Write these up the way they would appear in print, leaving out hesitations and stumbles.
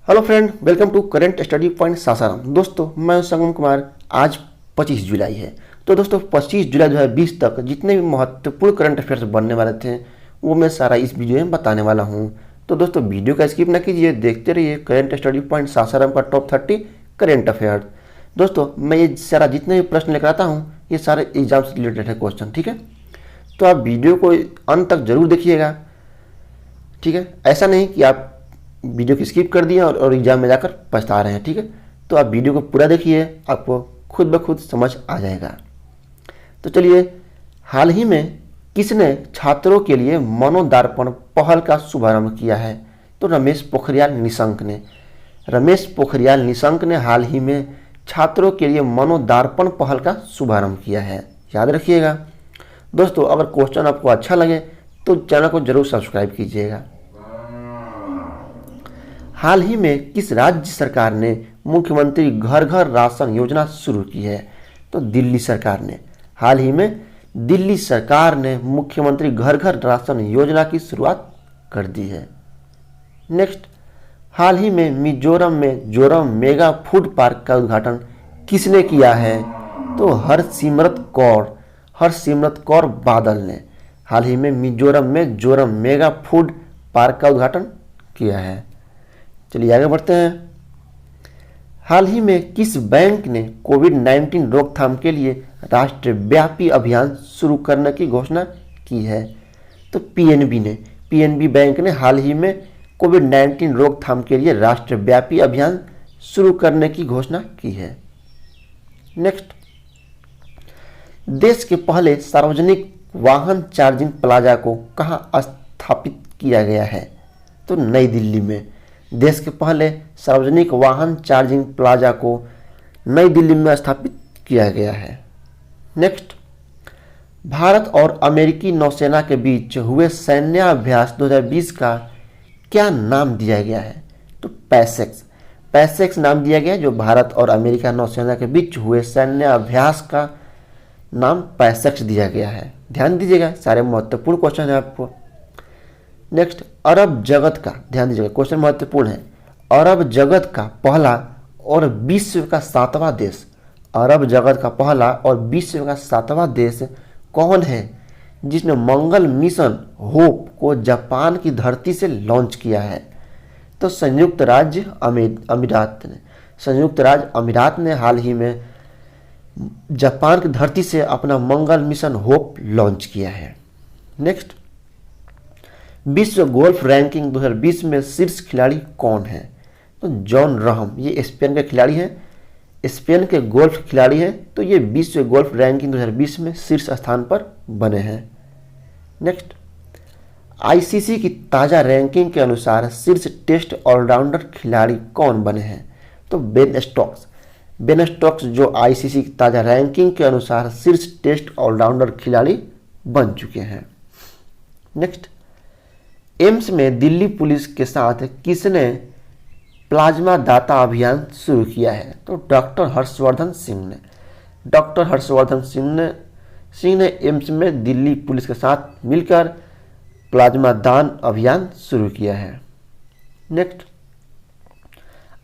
Hello friend, welcome to current study point Sasaram. दोस्तों, मैं संगम कुमार। आज 25 जुलाई है। तो दोस्तों, 25 जुलाई 2020 तक जितने भी महत्वपूर्ण करंट अफेयर्स बनने वाले थे वो मैं सारा इस वीडियो में बताने वाला हूँ। तो दोस्तों, वीडियो का स्किप ना कीजिए, देखते रहिए करेंट स्टडी पॉइंट सासाराम का टॉप 30 करेंट अफेयर्स। दोस्तों, मैं ये सारा जितने भी प्रश्न लेकर आता हूँ ये सारे एग्जाम से रिलेटेड है क्वेश्चन, ठीक है। तो आप वीडियो को अंत तक जरूर देखिएगा, ठीक है। ऐसा नहीं कि आप वीडियो को स्किप कर दिए और एग्जाम में जाकर पछता रहे हैं, ठीक है। तो आप वीडियो को पूरा देखिए, आपको खुद ब खुद समझ आ जाएगा। तो चलिए, हाल ही में किसने छात्रों के लिए मनोदर्पण पहल का शुभारंभ किया है? तो रमेश पोखरियाल निशंक ने हाल ही में छात्रों के लिए मनोदर्पण पहल का शुभारंभ किया है। याद रखिएगा दोस्तों, अगर क्वेश्चन आपको अच्छा लगे तो चैनल को जरूर सब्सक्राइब कीजिएगा। हाल ही में किस राज्य सरकार ने मुख्यमंत्री घर घर राशन योजना शुरू की है? तो दिल्ली सरकार ने। हाल ही में दिल्ली सरकार ने मुख्यमंत्री घर घर राशन योजना की शुरुआत कर दी है। नेक्स्ट, हाल ही में मिजोरम में जोरम मेगा फूड पार्क का उद्घाटन किसने किया है? तो हरसिमरत कौर बादल ने हाल ही में मिजोरम में जोरम मेगा फूड पार्क का उद्घाटन किया है। चलिए आगे बढ़ते हैं। हाल ही में किस बैंक ने कोविड-19 रोकथाम के लिए राष्ट्रव्यापी अभियान शुरू करने की घोषणा की है? तो पीएनबी बैंक ने हाल ही में कोविड-19 रोकथाम के लिए राष्ट्रव्यापी अभियान शुरू करने की घोषणा की है। नेक्स्ट, देश के पहले सार्वजनिक वाहन चार्जिंग प्लाजा को कहाँ स्थापित किया गया है? तो नई दिल्ली में। देश के पहले सार्वजनिक वाहन चार्जिंग प्लाजा को नई दिल्ली में स्थापित किया गया है। नेक्स्ट, भारत और अमेरिकी नौसेना के बीच हुए सैन्याभ्यास 2020 का क्या नाम दिया गया है? तो पैसेक्स नाम दिया गया, जो भारत और अमेरिका नौसेना के बीच हुए सैन्याभ्यास का नाम पैसेक्स दिया गया है। ध्यान दीजिएगा, सारे महत्वपूर्ण क्वेश्चन है आपको। नेक्स्ट, अरब जगत का, ध्यान दीजिएगा क्वेश्चन महत्वपूर्ण है। अरब जगत का पहला और विश्व का 7वां देश, अरब जगत का पहला और विश्व का 7वां देश कौन है जिसने मंगल मिशन होप को जापान की धरती से लॉन्च किया है? तो संयुक्त राज्य अमीरात ने हाल ही में जापान की धरती से अपना मंगल मिशन होप लॉन्च किया है। नेक्स्ट, विश्व गोल्फ रैंकिंग 2020 में शीर्ष खिलाड़ी कौन है? तो जॉन रहम, ये स्पेन के खिलाड़ी हैं, स्पेन के गोल्फ खिलाड़ी हैं। तो ये विश्व गोल्फ रैंकिंग 2020 में शीर्ष स्थान पर बने हैं। नेक्स्ट, आईसीसी की ताज़ा रैंकिंग के अनुसार शीर्ष टेस्ट ऑलराउंडर खिलाड़ी कौन बने हैं? तो बेन स्टोक्स जो आईसीसी की ताज़ा रैंकिंग के अनुसार शीर्ष टेस्ट ऑलराउंडर खिलाड़ी बन चुके हैं। नेक्स्ट, एम्स में दिल्ली पुलिस के साथ किसने प्लाज्मा दाता अभियान शुरू किया है? तो डॉक्टर हर्षवर्धन सिंह ने एम्स में दिल्ली पुलिस के साथ मिलकर प्लाज्मा दान अभियान शुरू किया है। नेक्स्ट,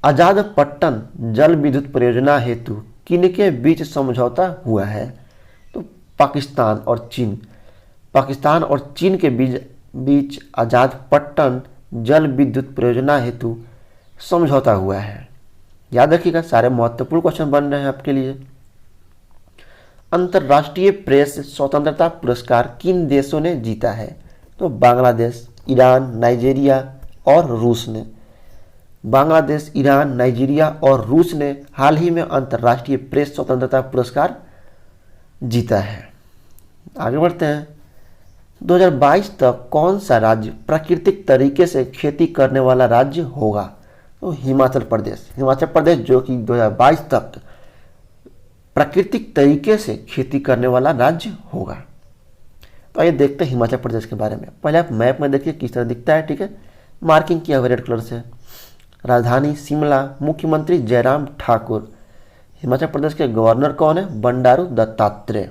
आजाद पट्टन जल विद्युत परियोजना हेतु किनके बीच समझौता हुआ है? तो पाकिस्तान और चीन के बीच आजाद पट्टन जल विद्युत परियोजना हेतु समझौता हुआ है। याद रखिएगा, सारे महत्वपूर्ण क्वेश्चन बन रहे हैं आपके लिए। अंतर्राष्ट्रीय प्रेस स्वतंत्रता पुरस्कार किन देशों ने जीता है? तो बांग्लादेश, ईरान, नाइजीरिया और रूस ने। बांग्लादेश, ईरान, नाइजीरिया और रूस ने हाल ही में अंतर्राष्ट्रीय प्रेस स्वतंत्रता पुरस्कार जीता है। आगे बढ़ते हैं। 2022 तक कौन सा राज्य प्राकृतिक तरीके से खेती करने वाला राज्य होगा? तो हिमाचल प्रदेश जो कि 2022 तक प्राकृतिक तरीके से खेती करने वाला राज्य होगा। तो आइए देखते हैं हिमाचल प्रदेश के बारे में। पहले आप मैप में देखिए किस तरह दिखता है, ठीक है। मार्किंग किया हुआ रेड कलर से। राजधानी शिमला, मुख्यमंत्री जयराम ठाकुर। हिमाचल प्रदेश के गवर्नर कौन है? बंडारू दत्तात्रेय।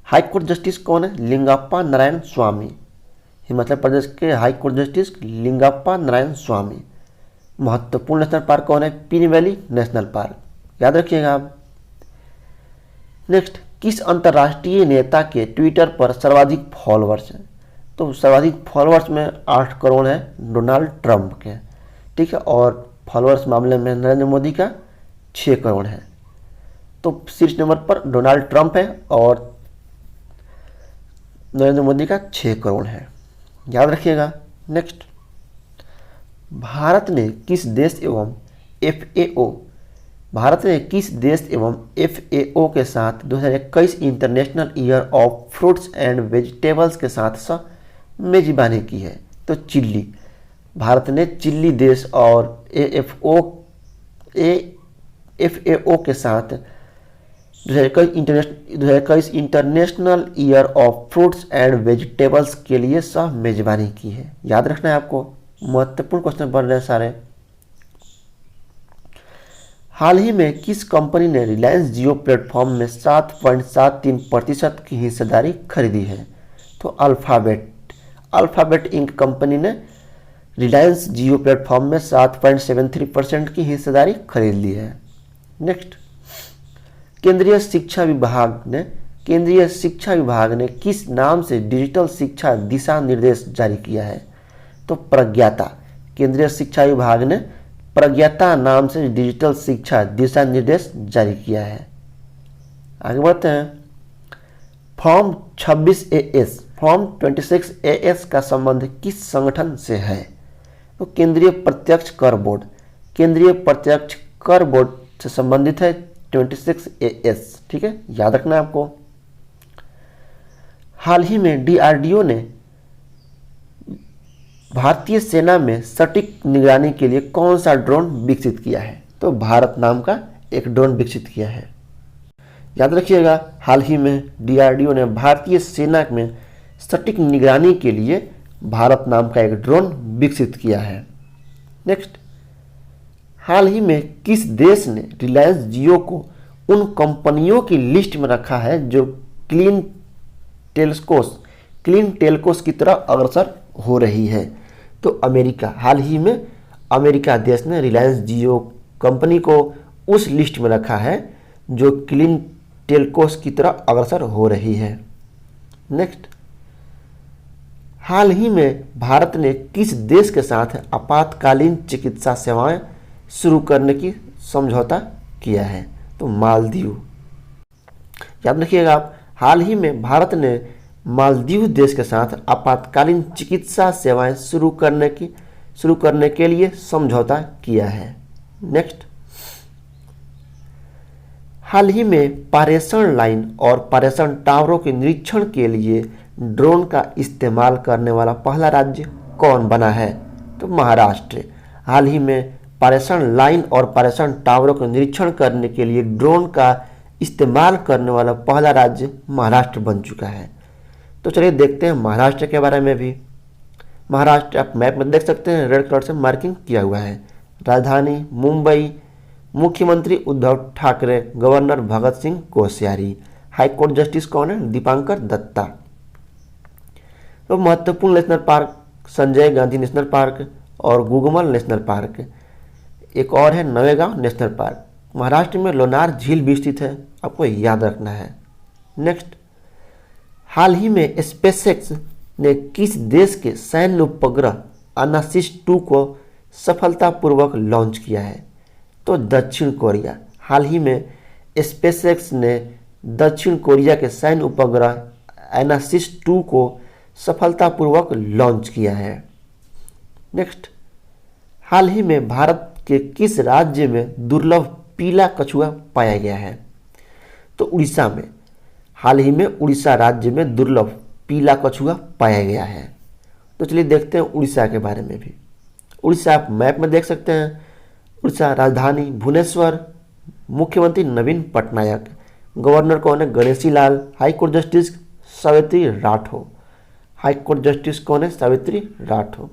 हाईकोर्ट जस्टिस कौन है? लिंगाप्पा नारायण स्वामी। हिमाचल प्रदेश के हाईकोर्ट जस्टिस लिंगाप्पा नारायण स्वामी। महत्वपूर्ण नेशनल पार्क कौन है? पीन वैली नेशनल पार्क, याद रखिएगा आप। नेक्स्ट, किस अंतर्राष्ट्रीय नेता के ट्विटर पर सर्वाधिक फॉलोअर्स हैं? तो सर्वाधिक फॉलोअर्स में 8 करोड़ है डोनाल्ड ट्रंप के, ठीक है, और फॉलोअर्स मामले में नरेंद्र मोदी का 6 करोड़ है। तो शीर्ष नंबर पर डोनाल्ड ट्रंप है और नरेंद्र मोदी का 6 करोड़ है, याद रखिएगा। नेक्स्ट, भारत ने किस देश एवं FAO के साथ 2021 international year of fruits and vegetables के साथ मेजबानी की है? तो चिली। भारत ने चिली देश और FAO के साथ 2021 international year of fruits and vegetables के लिए मेजबानी की है, याद रखना है आपको। महत्वपूर्ण क्वेश्चन बन रहे हैं सारे। हाल ही में किस कंपनी ने रिलायंस जियो प्लेटफॉर्म में 7.73% की हिस्सेदारी खरीदी है? तो अल्फाबेट इंक कंपनी ने रिलायंस जियो प्लेटफॉर्म में 7.73% की हिस्सेदारी खरीद ली है। नेक्स्ट, केंद्रीय शिक्षा विभाग ने किस नाम से डिजिटल शिक्षा दिशा निर्देश जारी किया है? तो प्रज्ञाता। केंद्रीय शिक्षा विभाग ने प्रज्ञाता नाम से डिजिटल शिक्षा दिशा निर्देश जारी किया है। आगे बढ़ते हैं। फॉर्म 26AS का संबंध किस संगठन से है? तो केंद्रीय प्रत्यक्ष कर बोर्ड से संबंधित है 26AS, ठीक है, याद रखना है आपको। हाल ही में DRDO ने भारतीय सेना में सटीक निगरानी के लिए कौन सा ड्रोन विकसित किया है? तो भारत नाम का एक ड्रोन विकसित किया है, याद रखिएगा। हाल ही में DRDO ने भारतीय सेना में सटीक निगरानी के लिए भारत नाम का एक ड्रोन विकसित किया है। नेक्स्ट, हाल ही में किस देश ने रिलायंस जियो को उन कंपनियों की लिस्ट में रखा है जो क्लीन टेलकोस की तरह अग्रसर हो रही है? तो अमेरिका। हाल ही में अमेरिका देश ने रिलायंस जियो कंपनी को उस लिस्ट में रखा है जो क्लीन टेलकोस की तरह अग्रसर हो रही है। नेक्स्ट, हाल ही में भारत ने किस देश के साथ आपातकालीन चिकित्सा सेवाएं शुरू करने की समझौता किया है? तो मालदीव, याद रखिएगा आप। हाल ही में भारत ने मालदीव देश के साथ आपातकालीन चिकित्सा सेवाएं शुरू करने के लिए समझौता किया है। नेक्स्ट, हाल ही में पारेषण लाइन और पारेषण टावरों के निरीक्षण के लिए ड्रोन का इस्तेमाल करने वाला पहला राज्य कौन बना है? तो महाराष्ट्र। हाल ही में पारेषण लाइन और पारेषण टावरों का निरीक्षण करने के लिए ड्रोन का इस्तेमाल करने वाला पहला राज्य महाराष्ट्र बन चुका है। तो चलिए देखते हैं महाराष्ट्र के बारे में भी। महाराष्ट्र आप मैप में देख सकते हैं, रेड कलर से मार्किंग किया हुआ है। राजधानी मुंबई, मुख्यमंत्री Uddhav Thackeray, governor Bhagat Singh Koshyari, high court justice कौन है? दीपांकर दत्ता। तो महत्वपूर्ण national park Sanjay Gandhi national park और गुगमल नेशनल पार्क। एक और है नवेगांव नेशनल पार्क। महाराष्ट्र में लोनार झील भी स्थित है, आपको याद रखना है। नेक्स्ट, हाल ही में स्पेसएक्स ने किस देश के सैन्य उपग्रह अनासिस 2 को सफलतापूर्वक लॉन्च किया है? तो दक्षिण कोरिया। हाल ही में स्पेसएक्स ने दक्षिण कोरिया के सैन्य उपग्रह एनासिस 2 को सफलतापूर्वक लॉन्च किया है। नेक्स्ट, हाल ही में भारत के किस राज्य में दुर्लभ पीला कछुआ पाया गया है? तो उड़ीसा में। हाल ही में उड़ीसा राज्य में दुर्लभ पीला कछुआ पाया गया है। तो चलिए देखते हैं उड़ीसा के बारे में भी। उड़ीसा आप मैप में देख सकते हैं। उड़ीसा राजधानी भुवनेश्वर, मुख्यमंत्री नवीन पटनायक, गवर्नर कौन है? Ganeshi Lal, high court justice Savitri Rathore. High court justice कौन है? सावित्री राठौर।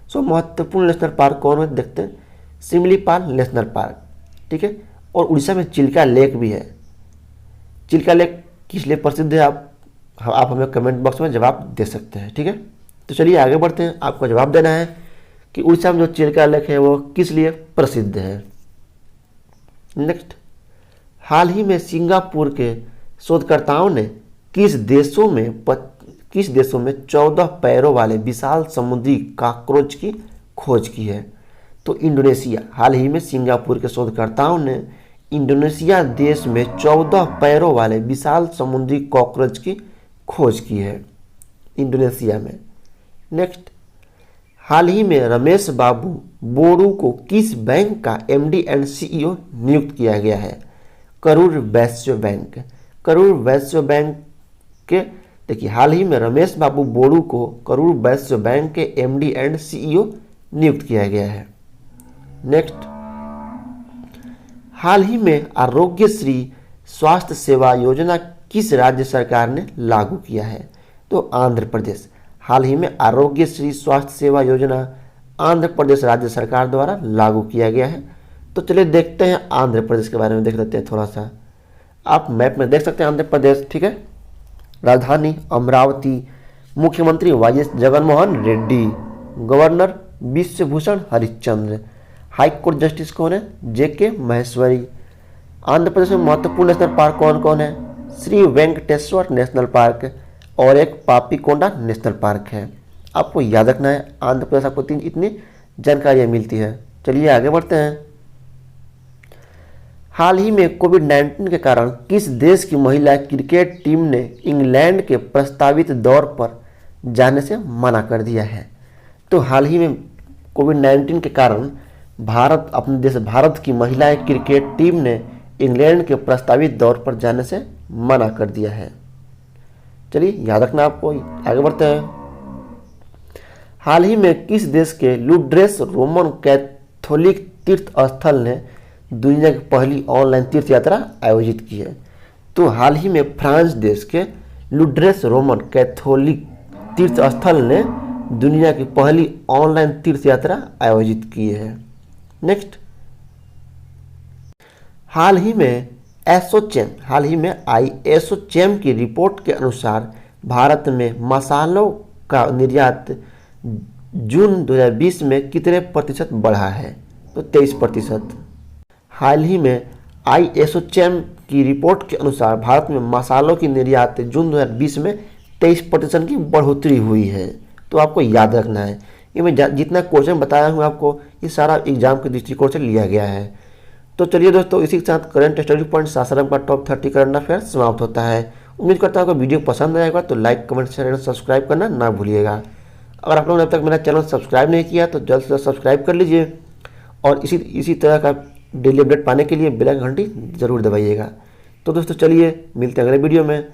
सो महत्वपूर्ण नेशनल पार्क कौन है देखते हैं। सिमलीपाल नेशनल पार्क, ठीक है। और उड़ीसा में चिल्का लेक भी है। चिल्का लेक किस लिए प्रसिद्ध है आप हमें कमेंट बॉक्स में जवाब दे सकते हैं, ठीक है। तो चलिए आगे बढ़ते हैं। आपको जवाब देना है कि उड़ीसा में जो चिल्का लेक है वो किस लिए प्रसिद्ध है। नेक्स्ट, हाल ही में सिंगापुर के शोधकर्ताओं ने किस देशों में 14 पैरों वाले विशाल समुद्री कॉकरोच की खोज की है। तो इंडोनेशिया। हाल ही में सिंगापुर के शोधकर्ताओं ने इंडोनेशिया देश में 14 पैरों वाले विशाल समुद्री कॉकरोच की खोज की है, इंडोनेशिया में। नेक्स्ट, हाल ही में रमेश बाबू बोरू को किस बैंक का एमडी एंड सीईओ नियुक्त किया गया है। करूर वैश्य बैंक। करूर वैश्य बैंक के देखिए, हाल ही में रमेश बाबू बोरू को करूर वैश्य बैंक के एमडी एंड सीईओ नियुक्त किया गया है। नेक्स्ट, हाल ही में आरोग्यश्री स्वास्थ्य सेवा योजना किस राज्य सरकार ने लागू किया है। तो आंध्र प्रदेश। हाल ही में आरोग्यश्री स्वास्थ्य सेवा योजना आंध्र प्रदेश राज्य सरकार द्वारा लागू किया गया है। तो चलिए देखते हैं आंध्र प्रदेश के बारे में, देख लेते हैं थोड़ा सा। आप मैप में देख सकते हैं आंध्र प्रदेश, ठीक है। राजधानी अमरावती, मुख्यमंत्री YS Jaganmohan Reddy, governor Biswabhusan Harichandan, high court justice कौन है, जेके महेश्वरी। आंध्र प्रदेश में महत्वपूर्ण नेशनल पार्क कौन कौन है, श्री वेंकटेश्वर नेशनल पार्क और एक पापीकोंडा नेशनल पार्क है। आपको याद रखना है, आंध्र प्रदेश आपको इतनी जानकारियाँ मिलती है। चलिए आगे बढ़ते हैं। हाल ही में कोविड-19 के कारण किस देश की महिला क्रिकेट टीम ने इंग्लैंड के प्रस्तावित दौरे पर जाने से मना कर दिया है। तो हाल ही में कोविड-19 के कारण अपने देश भारत की महिला क्रिकेट टीम ने इंग्लैंड के प्रस्तावित दौरे पर जाने से मना कर दिया है। चलिए याद रखना आपको। आगे बढ़ते हैं। हाल ही में किस देश के लुड्रेस रोमन कैथोलिक तीर्थ स्थल ने दुनिया की पहली ऑनलाइन तीर्थ यात्रा आयोजित की है। तो हाल ही में फ्रांस देश के लुड्रेस रोमन कैथोलिक तीर्थ स्थल ने दुनिया की पहली ऑनलाइन तीर्थ यात्रा आयोजित की है। नेक्स्ट, हाल ही में एसोचैम की रिपोर्ट के अनुसार भारत में मसालों का निर्यात जून 2020 में कितने प्रतिशत बढ़ा है। तो 23%। हाल ही में एसोचैम की रिपोर्ट के अनुसार भारत में मसालों की निर्यात जून 2020 में 23% की बढ़ोतरी हुई है। तो आपको याद रखना है, ये मैं जितना क्वेश्चन बताया हूँ आपको, ये सारा एग्जाम के दृष्टिकोण से लिया गया है। तो चलिए दोस्तों, इसी के साथ करंट स्टडी पॉइंट सासाराम का टॉप 30 करंट अफेयर समाप्त होता है। उम्मीद करता हूँ कि वीडियो पसंद आएगा, तो like comment share and subscribe करना ना भूलिएगा। अगर आप लोगों ने अब तक मेरा चैनल सब्सक्राइब नहीं किया तो जल्द से जल्द सब्सक्राइब कर लीजिए और इसी तरह का डेली अपडेट पाने के लिए बेल आइकन घंटी जरूर दबाइएगा। तो दोस्तों चलिए मिलते हैं अगले वीडियो में।